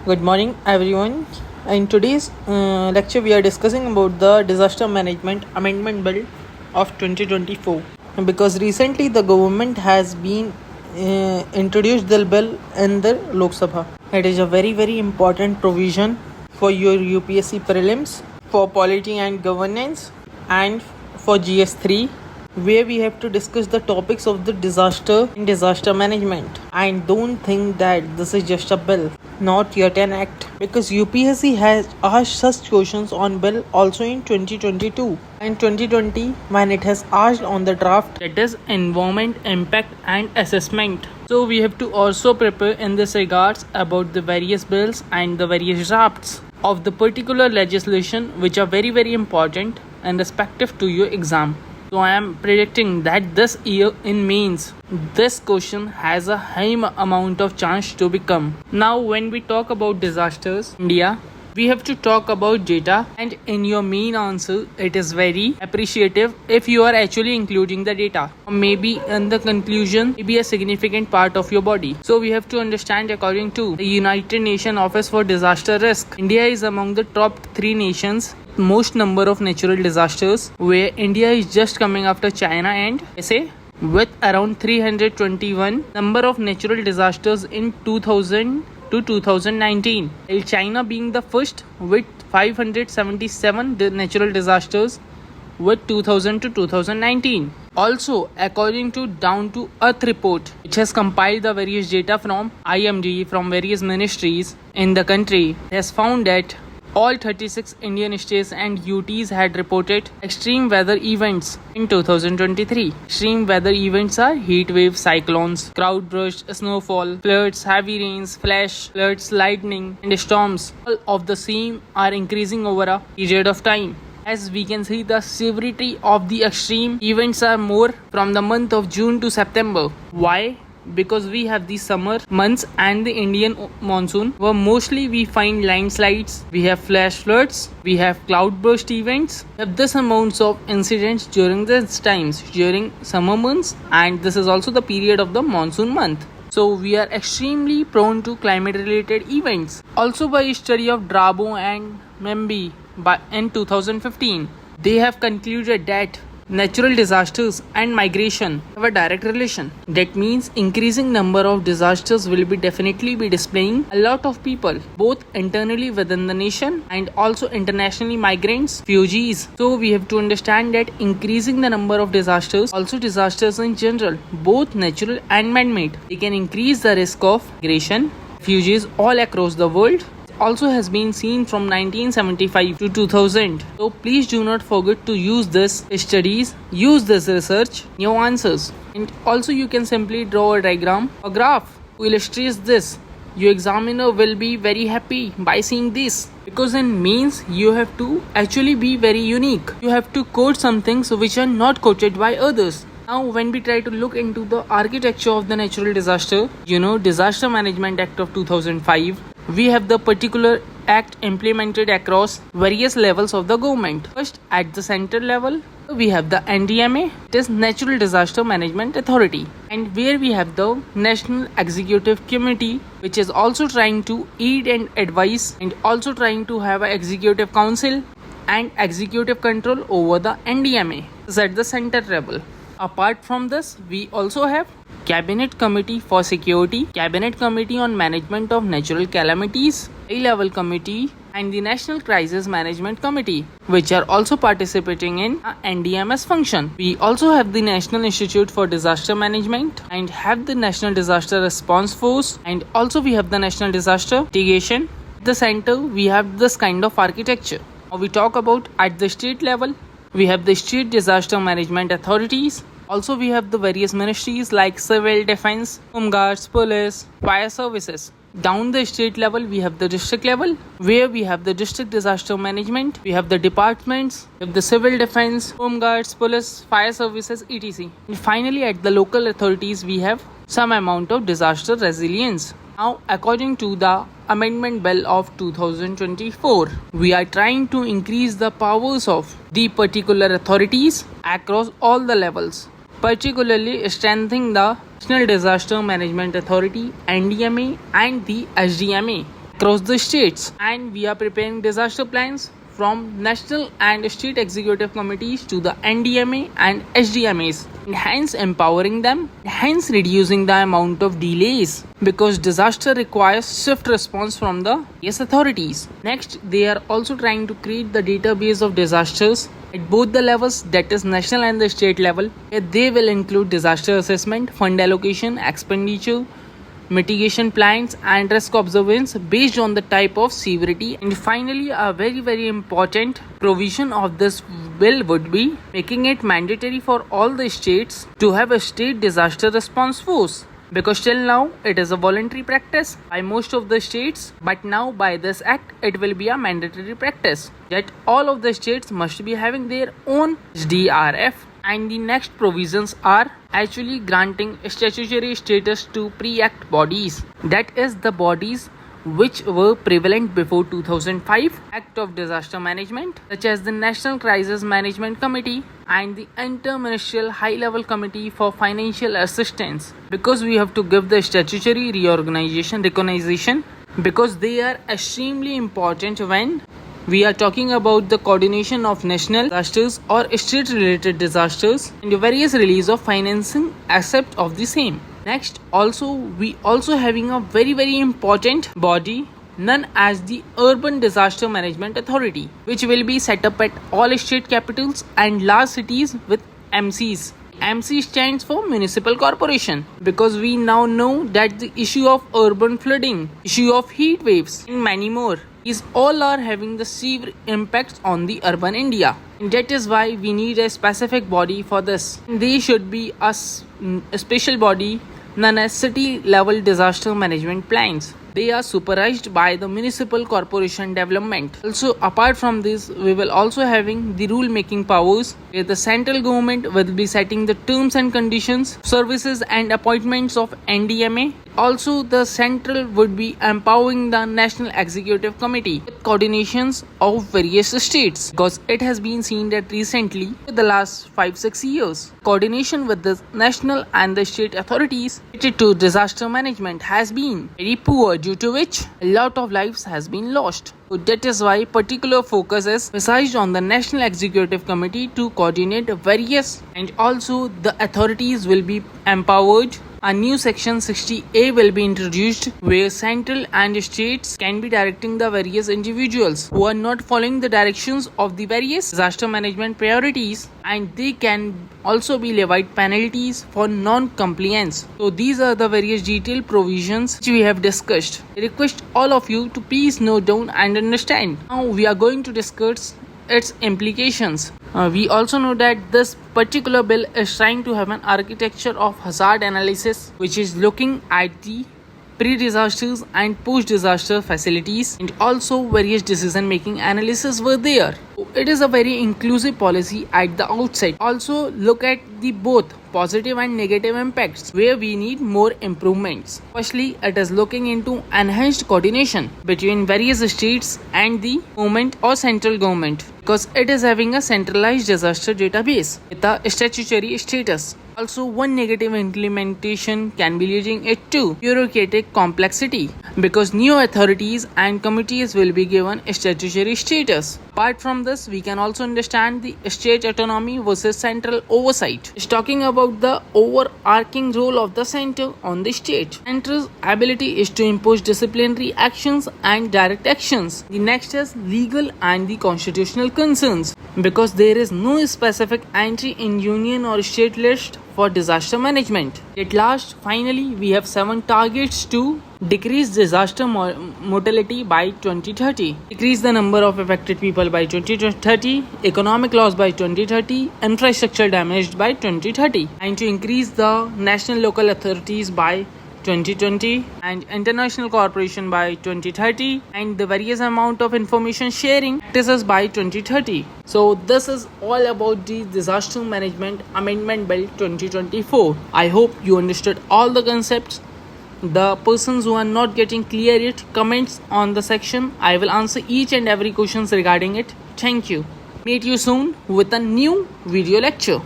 Good morning, everyone. In today's lecture, we are discussing about the Disaster Management Amendment Bill of 2024. Because recently, the government has been introduced the bill in the Lok Sabha. It is a very important provision for your UPSC prelims, for polity and governance, and for GS3, where we have to discuss the topics of the disaster and disaster management. And don't think that this is just a bill, not yet an act, because UPSC has asked such questions on bill also in 2022 and 2020 when it has asked on the draft, that is environment impact and assessment. So we have to also prepare in this regards about the various bills and the various drafts of the particular legislation which are very important and respective to your exam. So I am predicting that this year in mains, this question has a high amount of chance to become. Now when we talk about disasters in India, we have to talk about data, and in your main answer, it is very appreciative if you are actually including the data. Or maybe in the conclusion, maybe a significant part of your body. So we have to understand, according to the United Nations Office for Disaster Risk, India is among the top 3 nations most number of natural disasters, where India is just coming after China and USA with around 321 number of natural disasters in 2000 to 2019, while China being the first with 577 natural disasters with 2000 to 2019. Also, according to Down to Earth report, which has compiled the various data from IMD from various ministries in the country, has found that all 36 Indian states and UTs had reported extreme weather events in 2023. Extreme weather events are heat waves, cyclones, cloud burst, snowfall, floods, heavy rains, flash floods, lightning, and storms. All of the same are increasing over a period of time. As we can see, the severity of the extreme events are more from the month of June to September. Why? Because we have the summer months and the Indian monsoon, where mostly we find landslides, we have flash floods, we have cloudburst events. We have this amounts of incidents during these times, during summer months, and this is also the period of the monsoon month. So we are extremely prone to climate related events. Also, by a study of Drabo and Memby in 2015, they have concluded that natural disasters and migration have a direct relation. That means increasing number of disasters will be definitely be displaying a lot of people, both internally within the nation and also internationally migrants, refugees. So we have to understand that increasing the number of disasters, also disasters in general, both natural and man-made, they can increase the risk of migration, refugees all across the world. Also has been seen from 1975 to 2000. So please do not forget to use this studies, use this research, your answers. And also you can simply draw a diagram or graph to illustrate this. Your examiner will be very happy by seeing this, because in mains you have to actually be very unique. You have to quote some things which are not quoted by others. Now when we try to look into the architecture of the natural disaster, Disaster Management Act of 2005, we have the particular act implemented across various levels of the government. First, at the center level, we have the NDMA, it is Natural Disaster Management Authority, and where we have the National Executive Committee, which is also trying to aid and advise and also trying to have an executive council and executive control over the NDMA. This is at the center level. Apart from this, we also have Cabinet Committee for Security, Cabinet Committee on Management of Natural Calamities, High-Level Committee, and the National Crisis Management Committee, which are also participating in NDMS function. We also have the National Institute for Disaster Management and have the National Disaster Response Force, and also we have the National Disaster Mitigation. At the center, we have this kind of architecture. Now we talk about at the state level, we have the state disaster management authorities. Also, we have the various ministries like civil defense, home guards, police, fire services. Down the state level, we have the district level, where we have the district disaster management. We have the departments, we have the civil defense, home guards, police, fire services, etc. And finally, at the local authorities, we have some amount of disaster resilience. Now, according to the Amendment Bill of 2024, we are trying to increase the powers of the particular authorities across all the levels, particularly strengthening the National Disaster Management Authority, NDMA, and the SDMA, across the states, and we are preparing disaster plans from national and state executive committees to the NDMA and HDMAs, hence empowering them, hence reducing the amount of delays, because disaster requires swift response from the various authorities. Next, they are also trying to create the database of disasters at both the levels, that is national and the state level. They will include disaster assessment, fund allocation, expenditure, mitigation plans and risk observance based on the type of severity. And finally, a very important provision of this bill would be making it mandatory for all the states to have a state disaster response force, because till now it is a voluntary practice by most of the states, but now by this act it will be a mandatory practice that all of the states must be having their own SDRF. And the next provisions are actually granting statutory status to pre-act bodies, that is the bodies which were prevalent before 2005 Act of Disaster Management, such as the National Crisis Management Committee and the Inter-Ministerial High-Level Committee for Financial Assistance, because we have to give the statutory recognition, because they are extremely important when we are talking about the coordination of national disasters or state-related disasters and the various release of financing aspect of the same. Next, we also having a very important body known as the Urban Disaster Management Authority, which will be set up at all state capitals and large cities with MCs. MC stands for Municipal Corporation, because we now know that the issue of urban flooding, issue of heat waves and many more, these all are having the severe impacts on the urban India. And that is why we need a specific body for this. They should be a special body known as City Level Disaster Management Plans. They are supervised by the Municipal Corporation Development. Also, apart from this, we will also having the rule making powers, where the central government will be setting the terms and conditions, services and appointments of NDMA. Also, the central would be empowering the National Executive Committee with coordinations of various states, because it has been seen that recently, in the last 5-6 years, coordination with the national and the state authorities related to disaster management has been very poor, due to which a lot of lives has been lost. So that is why particular focus is emphasized on the National Executive Committee to coordinate various, and also the authorities will be empowered. A new section 60A will be introduced, where central and states can be directing the various individuals who are not following the directions of the various disaster management priorities, and they can also be levied penalties for non-compliance. So these are the various detailed provisions which we have discussed. I request all of you to please note down and understand. Now we are going to discuss its implications. We also know that this particular bill is trying to have an architecture of hazard analysis, which is looking at the pre-disasters and post-disaster facilities, and also various decision-making analysis were there. So it is a very inclusive policy at the outset. Also look at the both positive and negative impacts, where we need more improvements. Firstly, it is looking into enhanced coordination between various states and the government or central government, because it is having a centralized disaster database with a statutory status. Also, one negative implementation can be leading it to bureaucratic complexity, because new authorities and committees will be given statutory status. Apart from this, we can also understand the state autonomy versus central oversight. It's talking about the overarching role of the center on the state. Center's ability is to impose disciplinary actions and direct actions. The next is legal and the constitutional concerns, because there is no specific entry in union or state list for disaster management. At last, finally, we have 7 targets to decrease disaster mortality by 2030, decrease the number of affected people by 2030, economic loss by 2030, infrastructure damaged by 2030, and to increase the national local authorities by 2020 and international cooperation by 2030, and the various amount of information sharing practices by 2030. So this is all about the Disaster Management Amendment Bill 2024. I hope you understood all the concepts. The persons who are not getting clear it, comments on the section. I will answer each and every questions regarding it. Thank you. Meet you soon with a new video lecture.